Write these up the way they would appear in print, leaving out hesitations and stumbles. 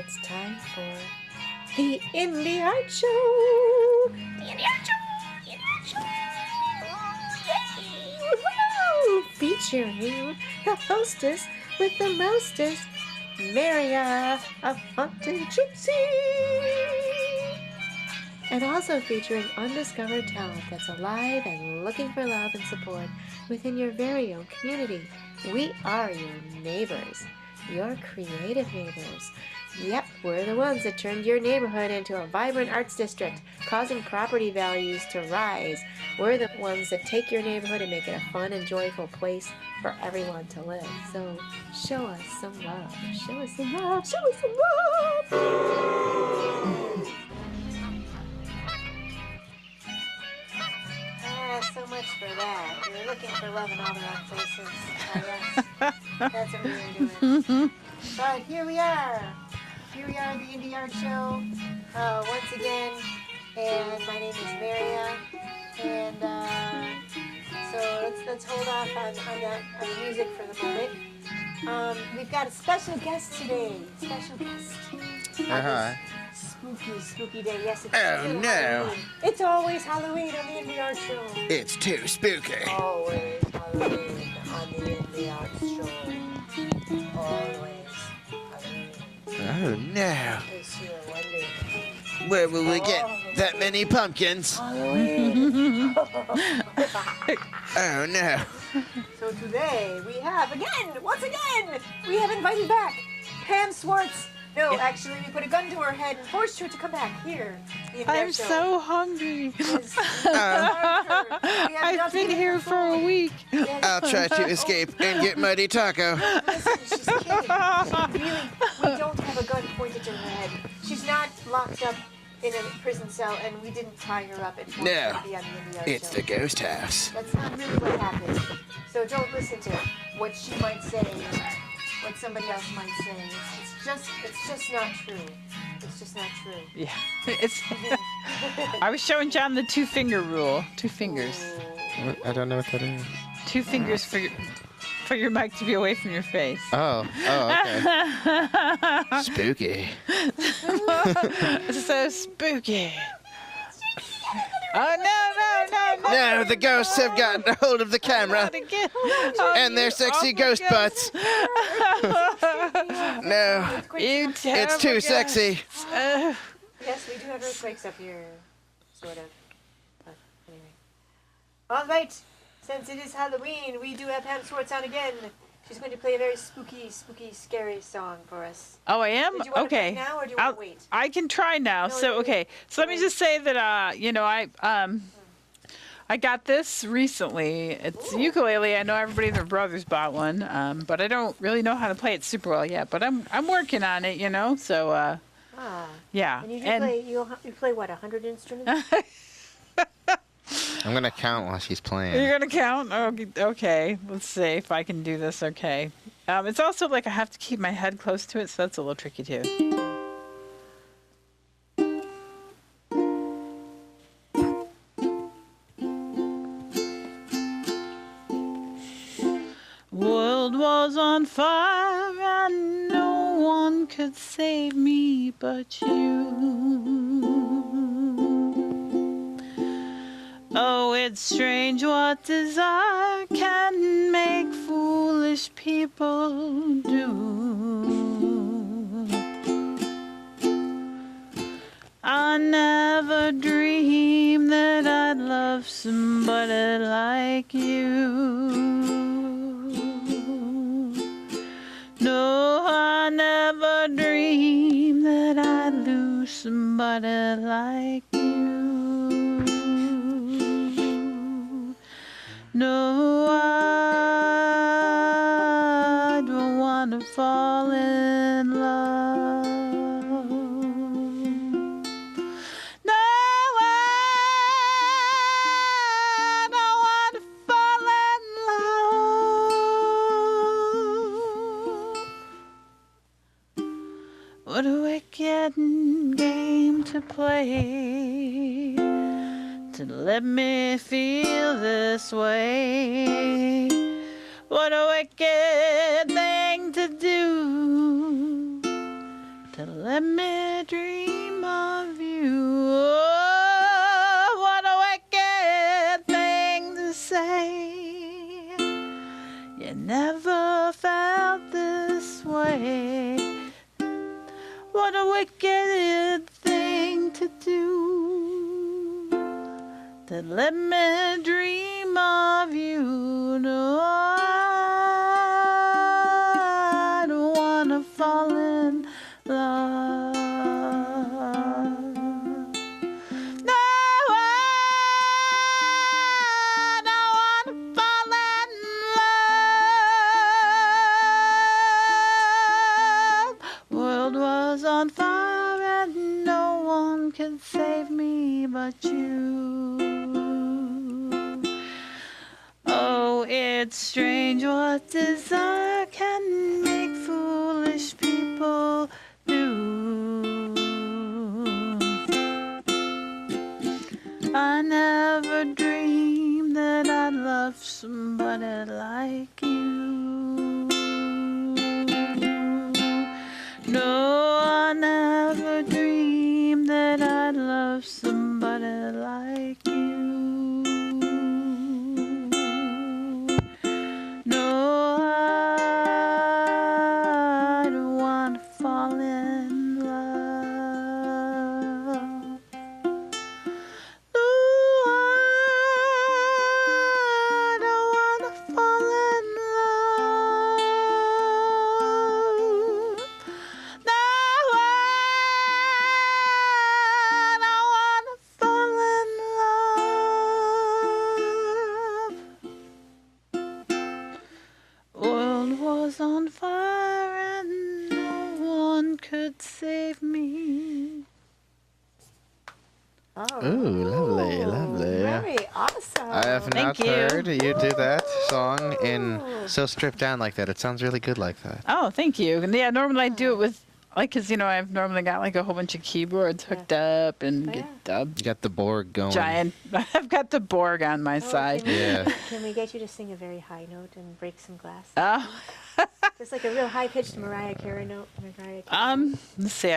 it's time for the Indy Art Show. The Indy Art Show. The Indy Art Show. Yay! Woo! Featuring the hostess with the mostest, Maria, a fountain gypsy. And also featuring undiscovered talent that's alive and looking for love and support within your very own community. We are your neighbors, your creative neighbors. Yep, we're the ones that turned your neighborhood into a vibrant arts district, causing property values to rise. We're the ones that take your neighborhood and make it a fun and joyful place for everyone to live. So show us some love. Show us some love. Show us some love. So much for that. You're looking for love in all the wrong places, I guess. That's what we were doing. But here we are. Here we are at the Indy Art Show once again. And my name is Maria. And so let's hold off on the music for the moment. We've got a special guest today. Special guest. Spooky day. Yes, it's no. Halloween. It's always Halloween on the Indy Art Show. It's too spooky. Always Halloween on the Indy Art Show. Always Halloween. Oh no. In case you were wondering. Where will we get that many pumpkins? Halloween. Oh no. So today we have once again, we have invited back Pam Swartz. No, actually, we put a gun to her head and forced her to come back here. I'm so hungry. I've been here for a week. I'll try to escape and get Mighty Taco. Listen, she's kidding. We don't have a gun pointed to her head. She's not locked up in a prison cell, and we didn't tie her up and force her to be on the Indy Art It's Show. the ghost house. That's not really what happened. So don't listen to what she might say, what somebody else might say. It's just not true. It's just not true. Yeah, I was showing John the 2-finger rule. 2 fingers. What? I don't know what that is. 2 fingers for your mic to be away from your face. Oh, okay. Spooky. So spooky. Oh, no. No, the ghosts have gotten a hold of the camera. And their sexy ghost butts. No. It's too sexy. Yes, we do have earthquakes up here. Sort of. But anyway. All right. Since it is Halloween, we do have Pam Swartz on again. She's going to play a very spooky, scary song for us. Oh, I am? Did you want Okay. to play now, or do you want to wait? I can try now. No, So, okay. So let me just say that, I got this recently. It's a ukulele. I know everybody and their brothers bought one, but I don't really know how to play it super well yet. But I'm working on it, So, yeah. And you play what, 100 instruments? I'm gonna count while she's playing. You're gonna count? Okay. Let's see if I can do this. Okay. It's also like I have to keep my head close to it, so that's a little tricky too. World was on fire and no one could save me but you. Oh, it's strange what desire can make foolish people do. I never dreamed that I'd love somebody like you. No, I never dreamed that I'd lose somebody like you. No, I don't want to fall in love. No, I don't want to fall in love. What a wicked game to play, to let me feel this way. What a wicked thing to do, to let me dream of you. Oh, what a wicked thing to say. You never felt this way. What a wicked thing to do. To let me dream of you. No, I don't wanna fall in love. No, I don't wanna fall in love. World was on fire and no one could save me but you. Oh, it's strange what desire can make foolish people do. I never dreamed that I'd love somebody like you. No, I never dreamed that I'd love somebody like you. No, I don't want to fall in love. No, I don't want to fall in love. No, I don't want to fall in love. World was on fire and no one could save me. Oh, Ooh, lovely, lovely. Very awesome. I have not Thank you. heard you do that song in so stripped down like that. It sounds really good like that. Oh, thank you. And yeah, normally I do it with, like, because, you know, I've normally got like a whole bunch of keyboards hooked up and get You got the Borg going. giant. I've got the Borg on my side. Yeah. Can we get you to sing a very high note and break some glass? Oh, Just like a real high-pitched Mariah Carey note. let's see.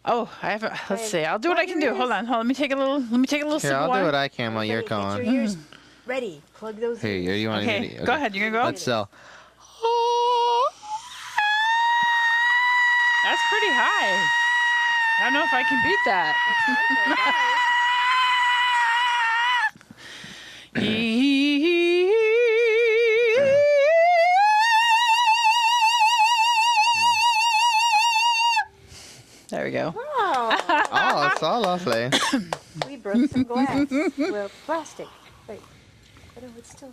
Oh, I haven't. Let's see. I'll do what Well, I can here do. it Hold is. on. Let me take a little. Let me take a little sip Here, of I'll do water. what I can while you're Get your going. ears ready. Plug those Here, ears. you want Okay, me to? go ahead. You gonna go? Let's sell. That's pretty high. I don't know if I can beat that. There we go. Oh, Oh, it's all lovely. we broke some glass. Well, plastic. Wait. Oh, no, it's still.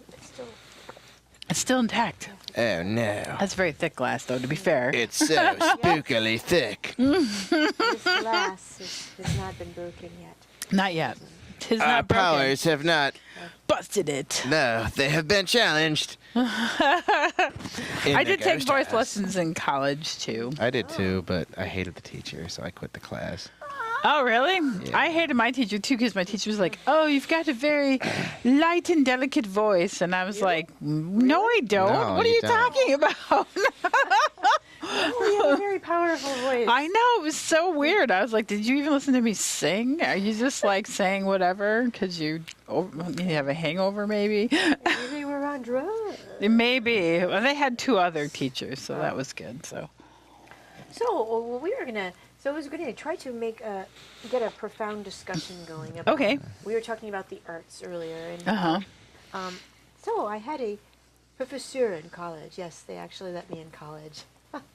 It's still intact. Oh no. That's very thick glass, though. To be fair. It's so spookily thick. This glass has not been broken yet. Not yet. Tis Our not broken. powers have not. Busted it. No, they have been challenged. I did take voice lessons in college too. I did too, but I hated the teacher, so I quit the class. Oh, really? Yeah. I hated my teacher too because my teacher was like, "Oh, you've got a very light and delicate voice," and I was like, "No, I don't. No, what are you you don't. talking about?" Oh, you have a very powerful voice. I know, it was so weird. I was like, "Did you even listen to me sing? Are you just like saying whatever because you have a hangover, maybe?" Maybe they were on drugs. Maybe. Well, they had two other teachers, so that was good. So. So we were gonna. So I was going to try to get a profound discussion going. About, Okay. We were talking about the arts earlier, and so I had a professor in college. Yes, they actually let me in college.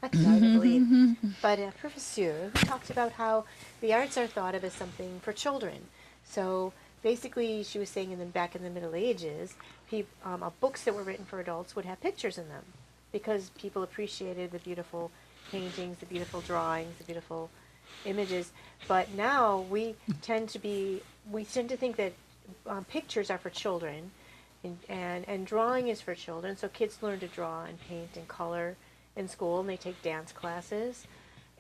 I believe. But a professor who talked about how the arts are thought of as something for children. So basically, she was saying back in the Middle Ages, books that were written for adults would have pictures in them because people appreciated the beautiful paintings, the beautiful drawings, the beautiful images. But now we tend to think that pictures are for children, and drawing is for children. So kids learn to draw and paint and color in school, and they take dance classes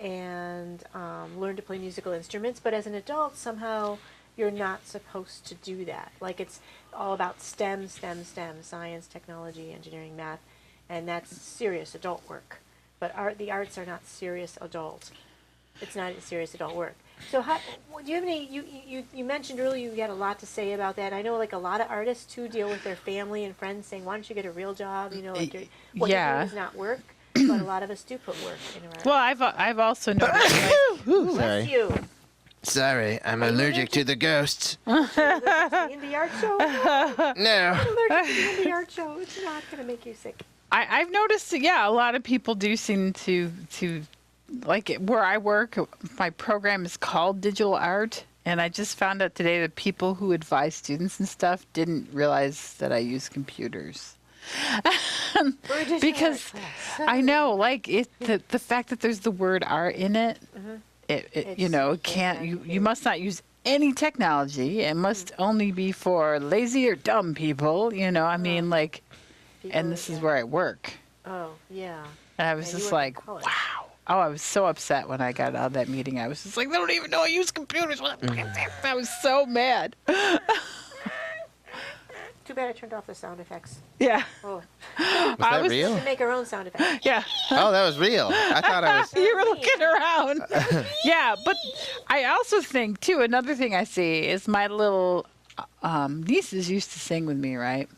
and learn to play musical instruments. But as an adult, somehow you're not supposed to do that. Like it's all about STEM, science, technology, engineering, math, and that's serious adult work. But the arts are not serious adult it's not serious adult work. So how, do you have any, you mentioned earlier you had a lot to say about that. I know like a lot of artists too deal with their family and friends saying, why don't you get a real job? You know, like what you're doing is not work, but a lot of us do put work in our art. Well, I've also noticed, like, Bless Sorry. you. Sorry, I'm allergic to the ghosts. Allergic to the Indy Art Show? No. No. Allergic to the Indy Art Show. It's not going to make you sick. I've noticed, yeah, a lot of people do seem to like it. Where I work, my program is called Digital Art, and I just found out today that people who advise students and stuff didn't realize that I use computers. Because I know, like the fact that there's the word art in it, you must not use any technology. It must only be for lazy or dumb people. You know, I mean, like, and this is where I work. Oh, yeah. And I was just like, wow. Oh, I was so upset when I got out of that meeting. I was just like, they don't even know I use computers. I was so mad. Too bad I turned off the sound effects. Yeah. Oh. Was that real? To make our own sound effects. Yeah. Oh, that was real. I thought I was. You were looking around. Yeah, but I also think, too, another thing I see is my little nieces used to sing with me, right?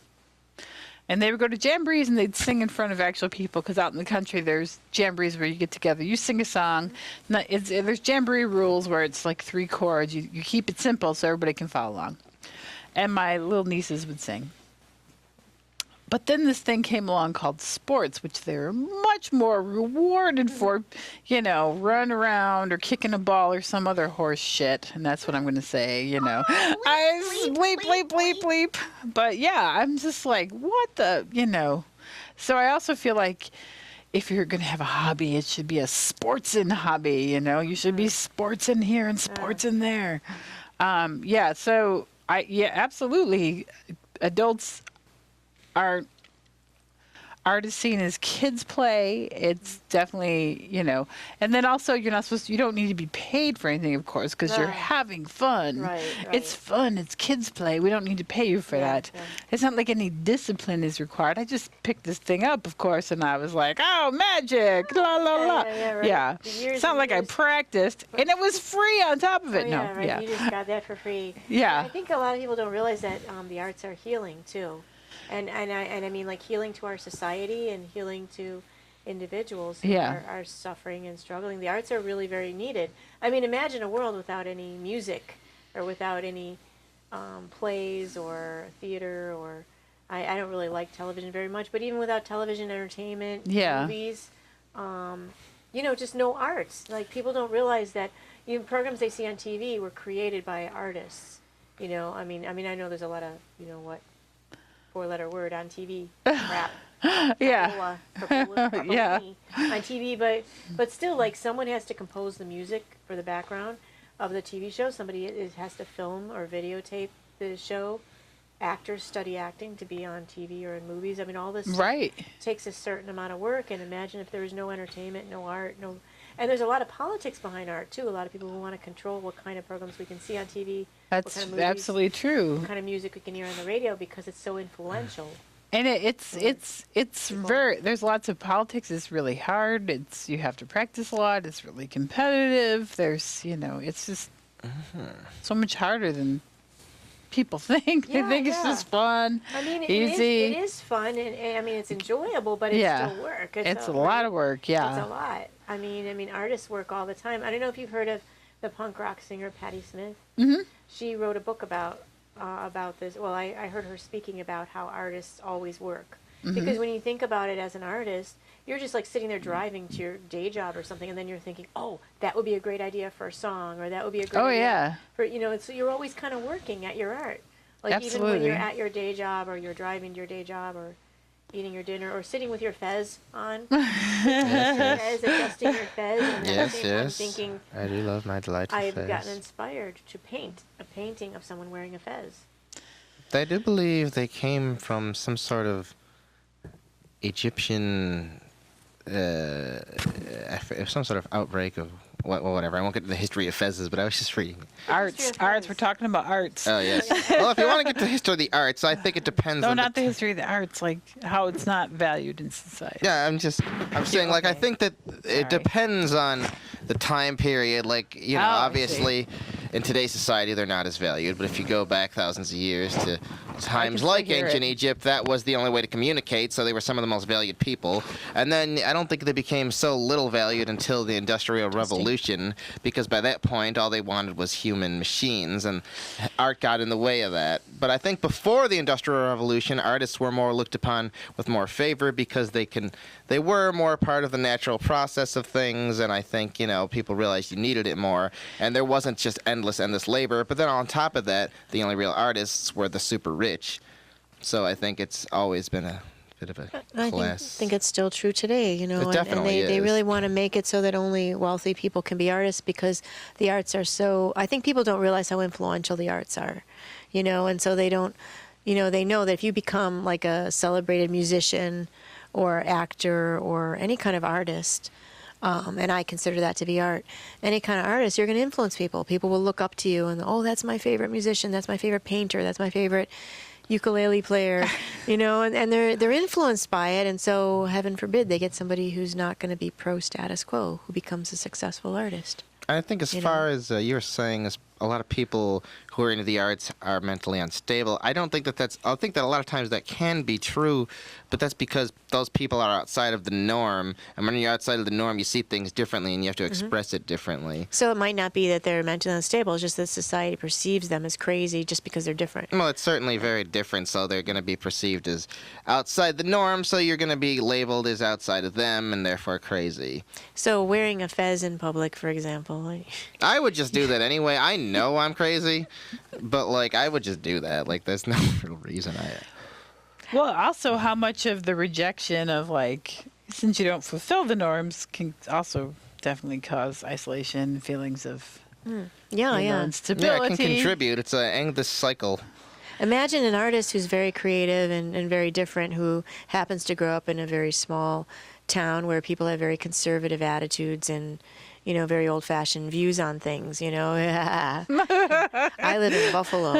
And they would go to jamborees and they'd sing in front of actual people because out in the country there's jamborees where you get together. You sing a song. There's jamboree rules where it's like 3 chords. You keep it simple so everybody can follow along. And my little nieces would sing. But then this thing came along called sports, which they're much more rewarded for, run around or kicking a ball or some other horse shit. And that's what I'm going to say, bleep. But yeah, I'm just like, what the, So I also feel like if you're going to have a hobby, it should be a sports-in hobby, You should be sports in here and sports in there. So absolutely. Adults art is seen as kids play. It's definitely, and then also you don't need to be paid for anything, of course, because you're having fun. Right. It's fun. It's kids play. We don't need to pay you for that. Yeah. It's not like any discipline is required. I just picked this thing up, of course, and I was like, oh, magic, la, la, la. Yeah. It's not like I practiced, and it was free on top of it. Right. You just got that for free. Yeah. I think a lot of people don't realize that the arts are healing, too. And I mean, like, healing to our society and healing to individuals who are suffering and struggling. The arts are really very needed. I mean, imagine a world without any music or without any plays or theater or... I don't really like television very much, but even without television, entertainment, movies, just no arts. Like, people don't realize that programs they see on TV were created by artists. I mean, I know there's a lot of, 4-letter word on TV crap. Yeah. On TV, but still, like, someone has to compose the music for the background of the TV show. Somebody has to film or videotape the show. Actors study acting to be on TV or in movies. I mean, all this takes a certain amount of work. And imagine if there was no entertainment, no art, and there's a lot of politics behind art too. A lot of people who want to control what kind of programs we can see on TV. That's what kind of movies, absolutely true. What kind of music we can hear on the radio because it's so influential. And it's very, there's lots of politics. It's really hard. You have to practice a lot. It's really competitive. There's, it's just so much harder than people think. They think it's just fun, I mean, easy. It is fun, and I mean, it's enjoyable, but it's still work. It's a lot of work, It's a lot. I mean, artists work all the time. I don't know if you've heard of the punk rock singer Patti Smith. Mm-hmm. She wrote a book about this. Well, I heard her speaking about how artists always work. Mm-hmm. Because when you think about it as an artist, you're just like sitting there driving to your day job or something, and then you're thinking, oh, that would be a great idea for a song, or that would be a great idea for, so you're always kind of working at your art. Like Absolutely. Even when you're at your day job, or you're driving to your day job, or eating your dinner, or sitting with your fez on, adjusting your fez, and at the same time thinking, I do love my delightful fez. I've gotten inspired to paint a painting of someone wearing a fez. I do believe they came from some sort of Egyptian, some sort of outbreak of whatever. I won't get to the history of fezzes, but I was just reading. Arts. We're talking about arts. Oh, yes. Well, if you want to get to the history of the arts, I think it depends No, on not the history of the arts, like how it's not valued in society. Yeah, I'm saying, like, I okay. think that Sorry. it depends on the time period. Like, you know, Oh, I see. obviously, in today's society, they're not as valued. But if you go back thousands of years to times still like hear ancient it. Egypt, that was the only way to communicate, so they were some of the most valued people. And then I don't think they became so little valued until the Industrial Revolution, because by that point, all they wanted was human machines, and art got in the way of that. But I think before the Industrial Revolution, artists were more looked upon with more favor because they were more part of the natural process of things, and I think, you know, people realized you needed it more, and there wasn't just endless labor. But then on top of that, the only real artists were the super rich. So I think it's always been a bit of a class. I think it's still true today, you know, It definitely and they is. really want to make it so that only wealthy people can be artists because the arts are so, I think people don't realize how influential the arts are, you know, and so they don't, you know, they know that if you become like a celebrated musician or actor or any kind of artist, and I consider that to be art, any kind of artist, you're going to influence people. People will look up to you and, oh, that's my favorite musician, that's my favorite painter, that's my favorite ukulele player, you know, and they're influenced by it, and so heaven forbid they get somebody who's not going to be pro status quo, who becomes a successful artist. I think as far as you were saying, as a lot of people who are into the arts are mentally unstable. I don't think that I think that a lot of times that can be true, but that's because those people are outside of the norm. And when you're outside of the norm, you see things differently and you have to express it differently. So it might not be that they're mentally unstable, it's just that society perceives them as crazy just because they're different. Well, it's certainly very different, so they're going to be perceived as outside the norm, so you're going to be labeled as outside of them and therefore crazy. So wearing a fez in public, for example. I would just do that anyway. I know I'm crazy, but, like, I would just do that. Like, there's no real reason Well, also how much of the rejection of, like, since you don't fulfill the norms can also definitely cause isolation, feelings of instability. Yeah, it can contribute. It's an endless cycle. Imagine an artist who's very creative and very different, who happens to grow up in a very small town where people have very conservative attitudes and, you know, very old-fashioned views on things, you know. I live in Buffalo,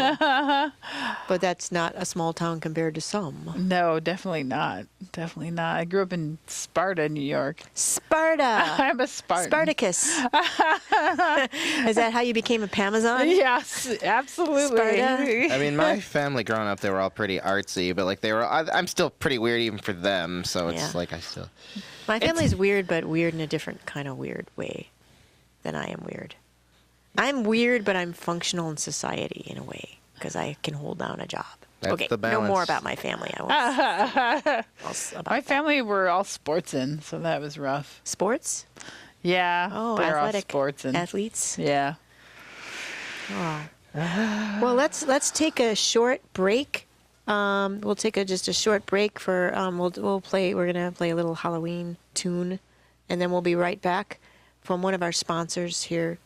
but that's not a small town compared to some. No, definitely not. Definitely not. I grew up in Sparta, New York. Sparta! I'm a Spartan. Spartacus. Is that how you became a Pamazon? Yes, absolutely. Sparta? I mean, my family growing up, they were all pretty artsy, but, like, I'm still pretty weird even for them, so it's like I still... My family's weird, but weird in a different kind of weird way than I am weird. I'm weird, but I'm functional in society in a way because I can hold down a job. That's okay, the no more balance. about my family. I won't. My family were all sportsmen, so that was rough. Sports? Yeah. Oh, they're athletic all sportsmen. athletes. Yeah. Oh. Well, let's take a short break. We'll take just a short break for we're gonna play a little Halloween tune, and then we'll be right back from one of our sponsors here.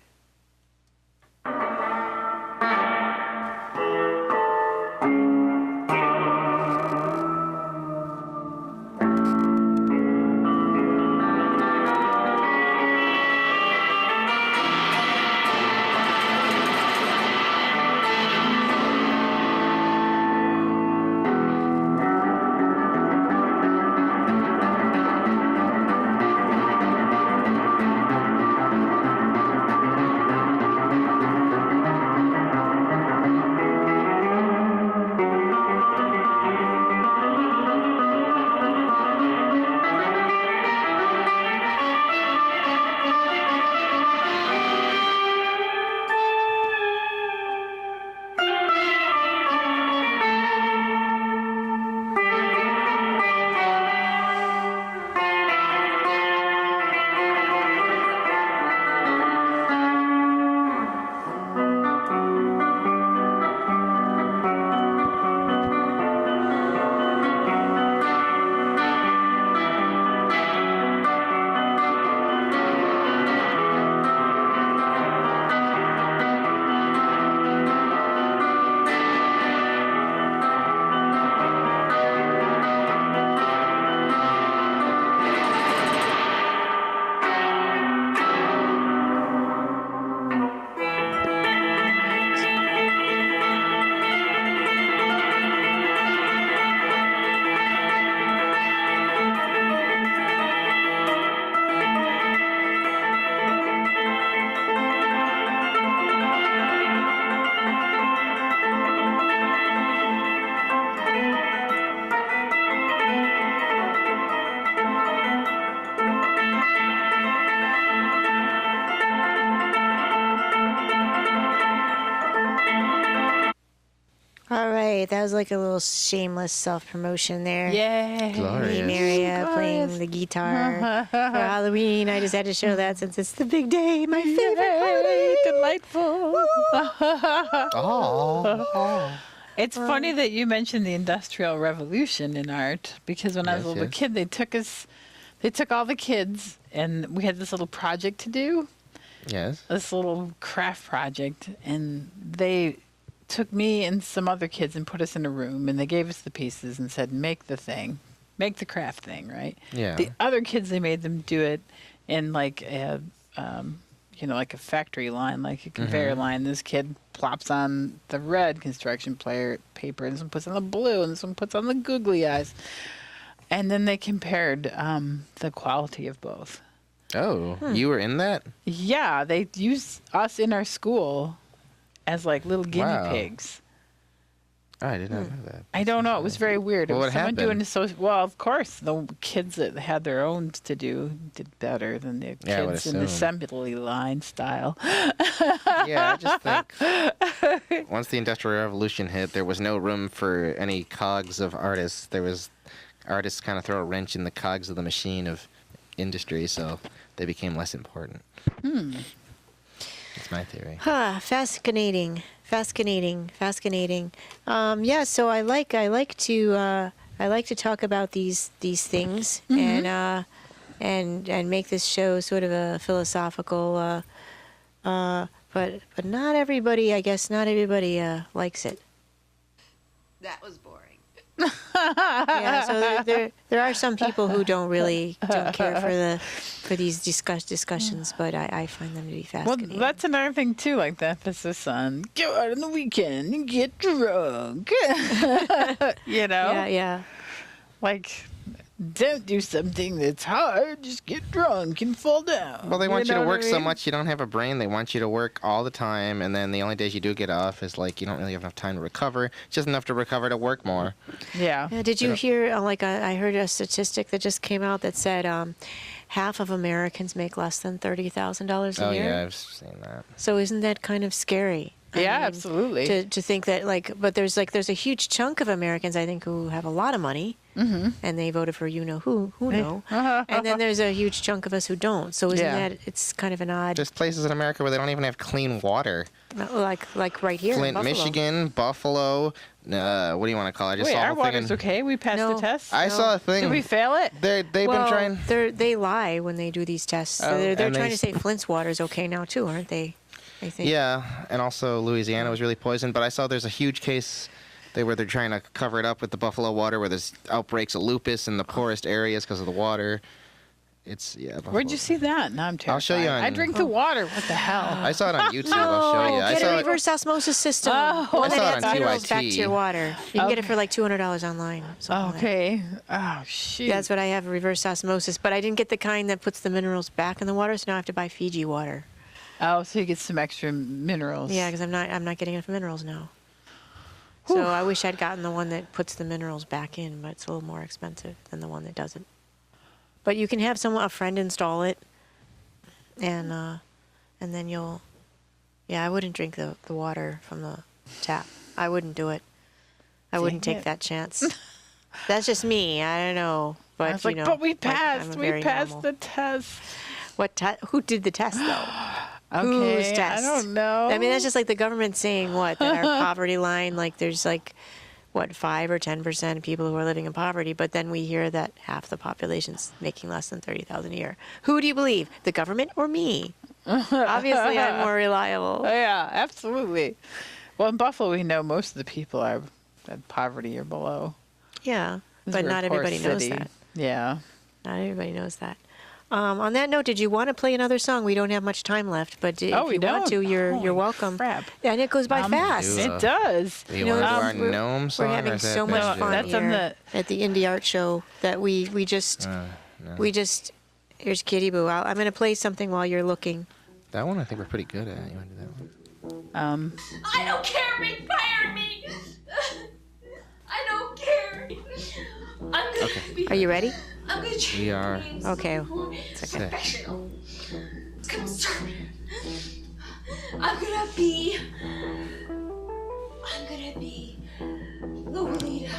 it. That was like a little shameless self-promotion there. Yay. Glorious. Me, Maria, Glorious. playing the guitar for Halloween. I just had to show that since it's the big day, my favorite Yay, holiday. delightful. Oh. It's funny that you mentioned the Industrial Revolution in art, because when I was a Yes, little yes. kid, they took all the kids, and we had this little project to do, Yes. this little craft project, and they took me and some other kids and put us in a room, and they gave us the pieces and said, make the thing, make the craft thing, right? Yeah. The other kids, they made them do it in like a, like a factory line, like a conveyor line. This kid plops on the red construction paper, and this one puts on the blue, and this one puts on the googly eyes. And then they compared the quality of both. Oh, you were in that? Yeah, they used us in our school as like little guinea Wow. pigs. Oh, I did not know that. I don't know. It was very weird. Well, it was what someone happened? doing well, of course, the kids that had their own to do did better than the Yeah, I would kids in the assume. assembly line style. Yeah, I just think once the Industrial Revolution hit, there was no room for any cogs of artists. There was artists kind of throw a wrench in the cogs of the machine of industry, so they became less important. That's my theory. Fascinating. Yeah, so I like to talk about these things and make this show sort of a philosophical. But not everybody. I guess not everybody likes it. That was boring. Yeah, so there are some people who don't care for these discussions, but I find them to be Well, fascinating. that's another thing too, like the emphasis on go out on the weekend and get drunk. yeah. Like don't do something that's hard, just get drunk and fall down. Well, they want you know to what work I so mean? much you don't have a brain. They want you to work all the time, and then the only days you do get off is like you don't really have enough time to recover. Just enough to recover to work more. Yeah. Yeah, did you hear, I heard a statistic that just came out that said half of Americans make less than $30,000 a Oh year. yeah, I've seen that. So isn't that kind of scary? I Yeah, mean, absolutely. To think that, but there's a huge chunk of Americans, I think, who have a lot of money, and they voted for who know. And then there's a huge chunk of us who don't. So isn't Yeah. that, it's kind of an odd, There's places in America where they don't even have clean water. like right here in Flint, Buffalo. Michigan, Buffalo. What do you want to call it? I just Wait, saw our a thing. water's okay? We passed No. the test? I saw a thing. Did we fail it? They've been trying. They lie when they do these tests. Oh. They're And trying they to say Flint's water's okay now too, aren't they? I think. Yeah, and also Louisiana was really poisoned. But I saw there's a huge case where they're trying to cover it up with the Buffalo water, where there's outbreaks of lupus in the poorest areas because of the water. Buffalo. Where'd you see that? Now I'm terrified. I'll show you on- I drink the water. What the hell? I saw it on YouTube. I'll show you. I Get saw a it. reverse osmosis system. Oh. One I saw that it adds on minerals back to TYT. your water. You can get it for like $200 online. something like that. Okay. Oh, shoot. That's what I have, reverse osmosis. But I didn't get the kind that puts the minerals back in the water, so now I have to buy Fiji water. Oh, so you get some extra minerals. Yeah, because I'm not getting enough minerals now. So I wish I'd gotten the one that puts the minerals back in, but it's a little more expensive than the one that doesn't. But you can have a friend install it, and then you'll. Yeah, I wouldn't drink the water from the tap. I wouldn't do it. I wouldn't Dang take it. that chance. That's just me. I don't know, but I was like, you know. but we like, I'm passed. a We very passed normal- the test. Who did the test though? Okay. Whose test? I don't know. I mean, that's just like the government saying that our poverty line, there's 5 or 10% of people who are living in poverty, but then we hear that half the population's making less than $30,000 a year. Who do you believe, the government or me? Obviously, I'm more reliable. Yeah, absolutely. Well, in Buffalo, we know most of the people are at poverty or below. Yeah, This but is a not poor everybody knows city. that. Yeah. Not everybody knows that. On that note, did you want to play another song? We don't have much time left, but if Oh, we you want don't? to, you're Holy welcome. crap. And it goes by fast. do It does. Do you You know, want to do our we're- gnome song? We're or having is that so much next fun year? That's on here the- at the Indy Art Show that we just here's Kitty Boo. I'm going to play something while you're looking. That one I think we're pretty good at. You want to do that one? I don't care. They fired me. I don't care. I'm gonna be. Are you ready? I'm gonna change We are. names. Okay. Sick. Professional. Conservative. I'm gonna be Lolita.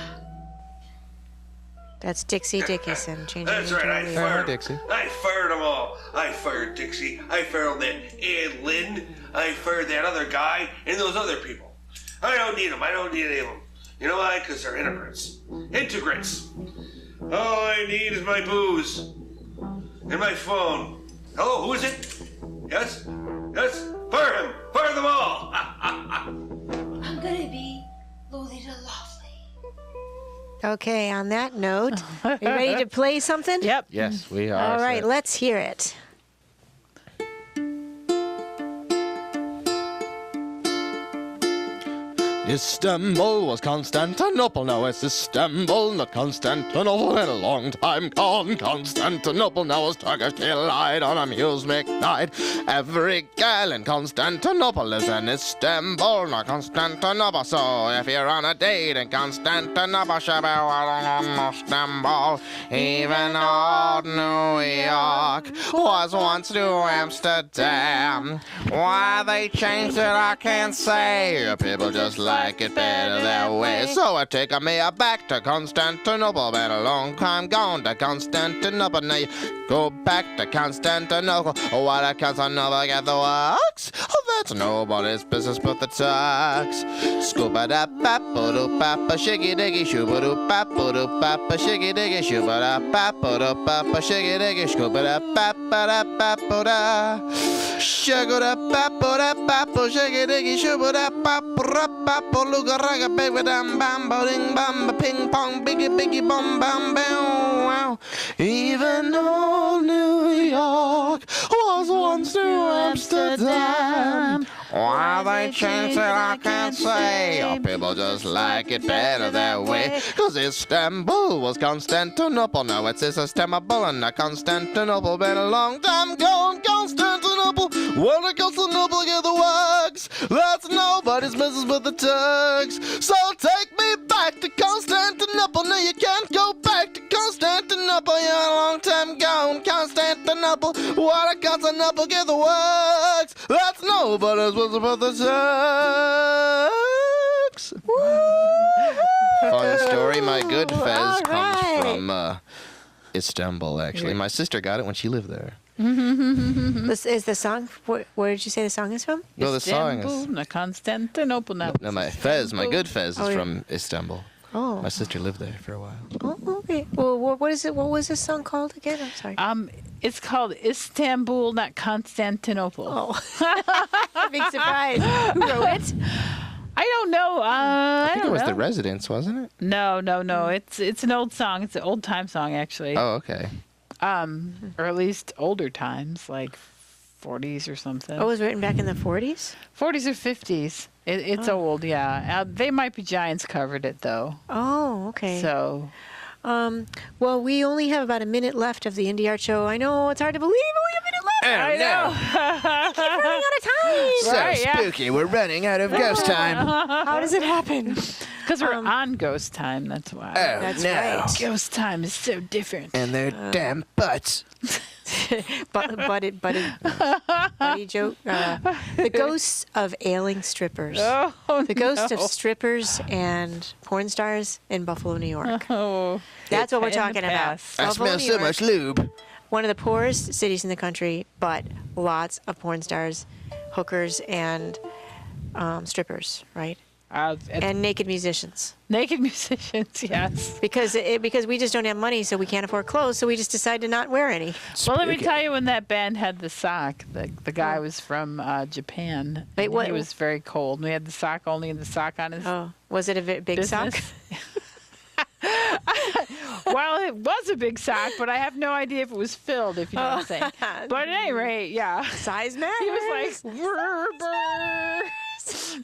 That's Dixie Dickinson changing That's into right, a I Leo. fired Dixie. I fired them all. I fired Dixie. I fired that Ed Lynn. I fired that other guy and those other people. I don't need them. I don't need any of them. You know why? Because they're integrants. Integrants. All I need is my booze. And my phone. Hello, who is it? Yes? Yes? Fire him! Fire them all! I'm gonna be Lolita Lovely. Okay, on that note, are you ready to play something? Yep. Yes, we are. All right, set. let's hear it. Istanbul was Constantinople, now it's Istanbul, not Constantinople. In a long time gone, Constantinople now is Turkish delight on amusement night. Every girl in Constantinople lives in Istanbul, not Constantinople. So if you're on a date in Constantinople, should be on Istanbul. Even old New York was once New Amsterdam. Why they changed it, I can't say. People just like it better that way. So I take me back to Constantinople. Been a long time gone to Constantinople. Now you go back to Constantinople. What a Constantinople get the works. Oh, that's nobody's business but the Turks. Scoopa da papa do papa shiggy diggy shooba do papa do papa shiggy diggy shooba da papa do papa shiggy diggy scooba da papa da papa da shigga da papa da papa shiggy diggy shooba da papa da papa luga raga baby dam bam ding bam ping pong biggie biggie bum bam bam wow. Even old New York was once New Amsterdam. Why they changed it, I can't say. Or people just like it better that way. Cause Istanbul was Constantinople. Now it's Istanbul and not Constantinople. Been a long time gone, Constantinople. Well, the Constantinople get the works. That's nobody's business but the Turks. So take me back to Constantinople. No, you can't go back to Constantinople. You're a long time gone, Constantinople. What a Constantinople get the works. That's nobody's business but the Turks. Fun story. My good fez All comes right. from Istanbul, actually. My sister got it when she lived there. This is the song. Where did you say the song is from? No, the song Istanbul, is... na Constantinople, na No, my fez, my good fez is Oh, yeah. from Istanbul. Oh. My sister lived there for a while. Oh, okay. Well, what is it? What was this song called again? I'm sorry. It's called Istanbul, not Constantinople. Oh, big surprise. Who wrote it? I don't know. I think it was know. The Residents, wasn't it? No. It's an old song. It's an old time song, actually. Oh, okay. Or at least older times, like 40s or something. Oh, it was written back in the 40s? 40s or 50s. It's old, yeah. They Might Be Giants covered it, though. Oh, okay. So, Well, we only have about a minute left of the Indy Art Show. I know it's hard to believe, but we have a minute left. I know. Keep running out of time. So Right, yeah. spooky. We're running out of ghost time. How does it happen? Because we're on ghost time, that's why. That's right. Ghost time is so different. And their damn butts. Buddy joke. The ghosts of ailing strippers. Oh, The ghost of strippers and porn stars in Buffalo, New York. Oh. That's what we're In the talking about. past. I Buffalo, smell New so York, much lube. one of the poorest cities in the country, but lots of porn stars, hookers, and strippers, right? And naked musicians. Naked musicians, yes. Because we just don't have money, so we can't afford clothes, so we just decide to not wear any. Well, let me tell you, when that band had the sock, the guy was from Japan. Wait, and what- He was very cold. We had the sock only, and the sock on his Oh, was it a big sock? business. Well, it was a big sock, but I have no idea if it was filled, if you know what I'm saying. But at any rate, yeah. Size matters. He was like,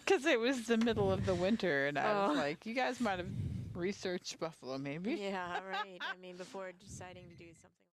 because it was the middle of the winter, and I was like, you guys might have researched Buffalo, maybe. Yeah, right. I mean, before deciding to do something.